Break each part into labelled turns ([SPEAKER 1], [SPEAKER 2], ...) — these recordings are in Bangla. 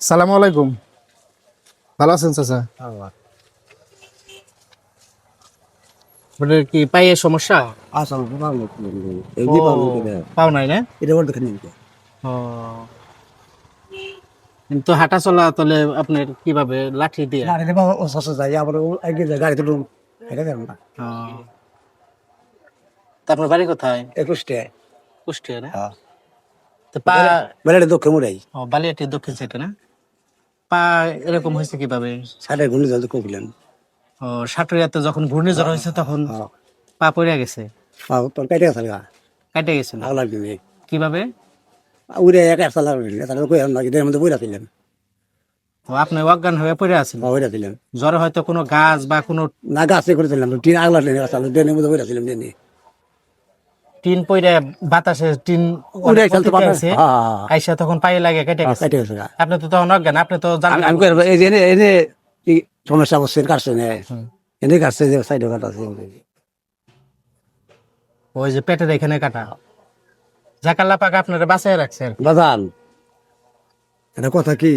[SPEAKER 1] সালামু আলাইকুম। ভালো আছেন চাচা? আপনার কি পায়ের সমস্যা?
[SPEAKER 2] আসল পাবো এই
[SPEAKER 1] ও,
[SPEAKER 2] পাবো কেন
[SPEAKER 1] পাও নাই না?
[SPEAKER 2] এটা বড় দেখেন নি
[SPEAKER 1] ও, কিন্তু হাঁটা চলা তাহলে আপনার কিভাবে লাঠি দিয়ে?
[SPEAKER 2] গাড়িতে পাবো ও সস যাই আবার ও আগে যায় গাড়িতে ডুম এটা দেন না
[SPEAKER 1] ও, তা আপনার বাড়ি কোথায়?
[SPEAKER 2] 21 টাকা
[SPEAKER 1] কুষ্টিয়া না?
[SPEAKER 2] হ্যাঁ
[SPEAKER 1] তো পা,
[SPEAKER 2] বেলাটা দক্ষিণ মুড়াই
[SPEAKER 1] ও বালিয়াটির দক্ষিণ সাইডে না? পা এরকম হয়েছে কিভাবে?
[SPEAKER 2] সাড়ে গুলি জল কইলেন
[SPEAKER 1] ও, সাটুরিয়াতে যখন ঘূর্ণিঝড় হয়েছে তখন
[SPEAKER 2] হ্যাঁ
[SPEAKER 1] পা পড়ে গেছে,
[SPEAKER 2] পাবো তোর কেটে গেছে গা
[SPEAKER 1] কেটে গেছিল।
[SPEAKER 2] আগলা দিনে
[SPEAKER 1] কিভাবে?
[SPEAKER 2] উড়ে এক একটা লাগবে তাহলে কই না এর মধ্যে বইরা ছিলেন
[SPEAKER 1] ও, আপনি অজ্ঞান হয়ে পড়ে আছেন।
[SPEAKER 2] বইরা ছিলেন
[SPEAKER 1] জ্বরে হয়তো কোনো গাছ বা কোনো
[SPEAKER 2] না গাছে করেছিলাম টিন আগলা টিনে আসলে ডেনের মধ্যে বইরা ছিলাম ডেনে
[SPEAKER 1] টিন পইরে বাতাসে টিন
[SPEAKER 2] উড়ে
[SPEAKER 1] অনেক
[SPEAKER 2] খেলতে
[SPEAKER 1] গতিতে
[SPEAKER 2] পারে
[SPEAKER 1] আইছে,
[SPEAKER 2] হ্যাঁ
[SPEAKER 1] আইসা তখন পায়ে লাগে কেটে গেছে।
[SPEAKER 2] কেটে গেছে গা
[SPEAKER 1] আপনি তো তখন অজ্ঞান, আপনি তো জানেন
[SPEAKER 2] আমি কই এই যে এনে কি সমস্যা বসছে কাটছে না এনে কাটছে যে সাইডে কাটছে
[SPEAKER 1] ওই যে পেটের এখানে কাটা। জাকাল্লা পাকা আপনারা বাঁচায় রাখছে আর কি।
[SPEAKER 2] বাজান এটা কথা কি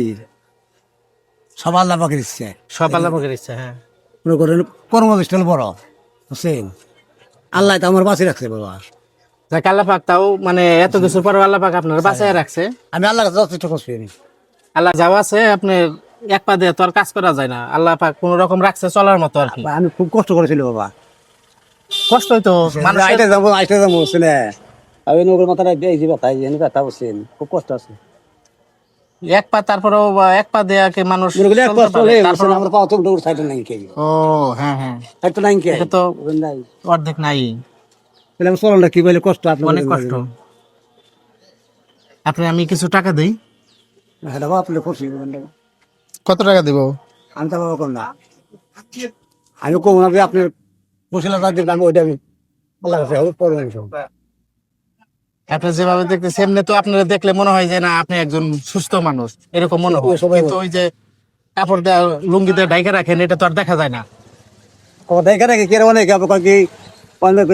[SPEAKER 2] সব আল্লাহ পাকের ইচ্ছে
[SPEAKER 1] সব আল্লাহ পাকের ইচ্ছা। হ্যাঁ,
[SPEAKER 2] মনে করেন কর্মস্থল বড় বুঝছেন আল্লাহ তো আমার বাঁচিয়ে রাখছে বাবা
[SPEAKER 1] জাকাল্লা পাক তাও মানে এত কিছুর পর আল্লাহ পাক আপনারা বাঁচায় রাখছে।
[SPEAKER 2] আমি আল্লাহ কাছে যথেষ্ট করছি আমি
[SPEAKER 1] আল্লাহ যাও আছে আপনি এক পা দিয়ে তো আর কাজ করা যায় না, আল্লাহ পাক কোন রকম রাখছে চলার মতো আর কি।
[SPEAKER 2] আমি খুব কষ্ট করেছিল বাবা
[SPEAKER 1] কষ্টই তো মানুষের।
[SPEAKER 2] আইতে যাবো বুঝছেন আমি নগর মাথাটা দিয়েছি ব্যথা এনে ব্যথা বুঝছেন খুব কষ্ট আছে
[SPEAKER 1] এক পা তারপরেও এক পা দেয়াকে মানুষ
[SPEAKER 2] মনে করি এক
[SPEAKER 1] চলতে
[SPEAKER 2] কষ্ট
[SPEAKER 1] পারে,
[SPEAKER 2] হলে
[SPEAKER 1] তারপরেও-
[SPEAKER 2] আমার পাওয়া তো সাইড নাই কে
[SPEAKER 1] ও হ্যাঁ হ্যাঁ,
[SPEAKER 2] সাইড তো নাই কে
[SPEAKER 1] এটা তো
[SPEAKER 2] নাই
[SPEAKER 1] অর্ধেক নাই,
[SPEAKER 2] তাহলে আমার চলনটা কি বলে কষ্ট আপনি
[SPEAKER 1] অনেক কষ্ট। আপনি আমি কিছু টাকা দিই।
[SPEAKER 2] হ্যাঁ বাবা আপনি করছি
[SPEAKER 1] কত টাকা দিব?
[SPEAKER 2] আমি তো বাবা কম না আমি কম না যে আপনি বসে লাগা দিন আমি ওইটা আমি আল্লাহ কাছে পড়বেন সব
[SPEAKER 1] আপনি যেভাবে দেখতেছি এমনি তো আপনারা দেখলে মনে হয় যে না আপনি একজন সুস্থ মানুষ, এরকম মনে হয়,
[SPEAKER 2] সবাই
[SPEAKER 1] কিন্তু ওই যে কাপড় দেওয়া লুঙ্গি দিয়ে ঢাইকা রাখেন এটা তো আর দেখা যায় না।
[SPEAKER 2] কথা দেখা রাখি কেন অনেক আপনার কি অনেক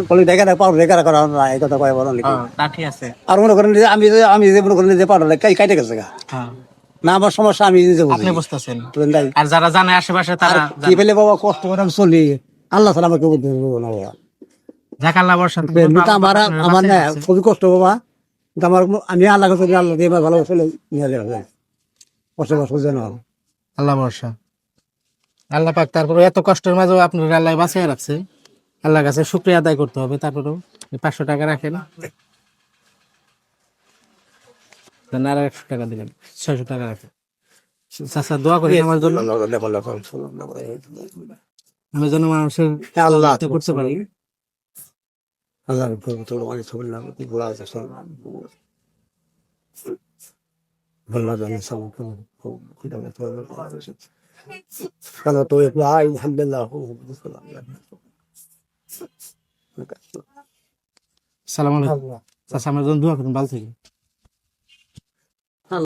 [SPEAKER 2] কলি দেখা রাখ পাউডার দেখা রাখা না এই কথা কয় বলো নাকি
[SPEAKER 1] তা ঠিক আছে।
[SPEAKER 2] আর মনে করেন যে আমি যে মনে করেন যে পাউডার কাইটে গেছে গা
[SPEAKER 1] হ্যাঁ,
[SPEAKER 2] না আমার সমস্যা আমি নিজে বুঝি
[SPEAKER 1] আপনি বুঝতেছেন,
[SPEAKER 2] বুঝলেন তাই?
[SPEAKER 1] আর যারা জানে আশেপাশে
[SPEAKER 2] আর
[SPEAKER 1] তারা
[SPEAKER 2] কি পেলে বাবা কষ্ট করে আমি চলি আল্লাহ তালা আমাকে বুদ্ধি দেবো না বাবা
[SPEAKER 1] জাকাল্লা বর্ষা
[SPEAKER 2] কিন্তু আমার না খুবই কষ্ট বাবা কিন্তু আমার আমি আল্লাহ কাছে আল্লাহ দিয়ে ভালো চলে নিয়ে যাবে কষ্ট কষ্ট যেন
[SPEAKER 1] আল্লাহ বর্ষা, আল্লাহ পাক তারপরে এত কষ্টের মাঝেও আপনার আল্লাহ বাঁচিয়ে রাখছে, আল্লাহর কাছে শুকরিয়া আদায় করতে হবে। তারপরেও 500 টাকা রাখেন, দেন আর 100 টাকা দিলেন, 600 টাকা রাখেন। চাচা দোয়া করি আমার জন্য, আমি যেন মানুষের
[SPEAKER 2] আল্লাহ
[SPEAKER 1] সাহায্য করতে পারি।
[SPEAKER 2] আল্লাহ অনেক ছবি না ঘোরা আছে বললা জানে সব কেন তো আলহামদুলিল্লাহ
[SPEAKER 1] সালাম আলাইকুম চাচা, আমার জন্য দোয়া করুন ভালো থেকে।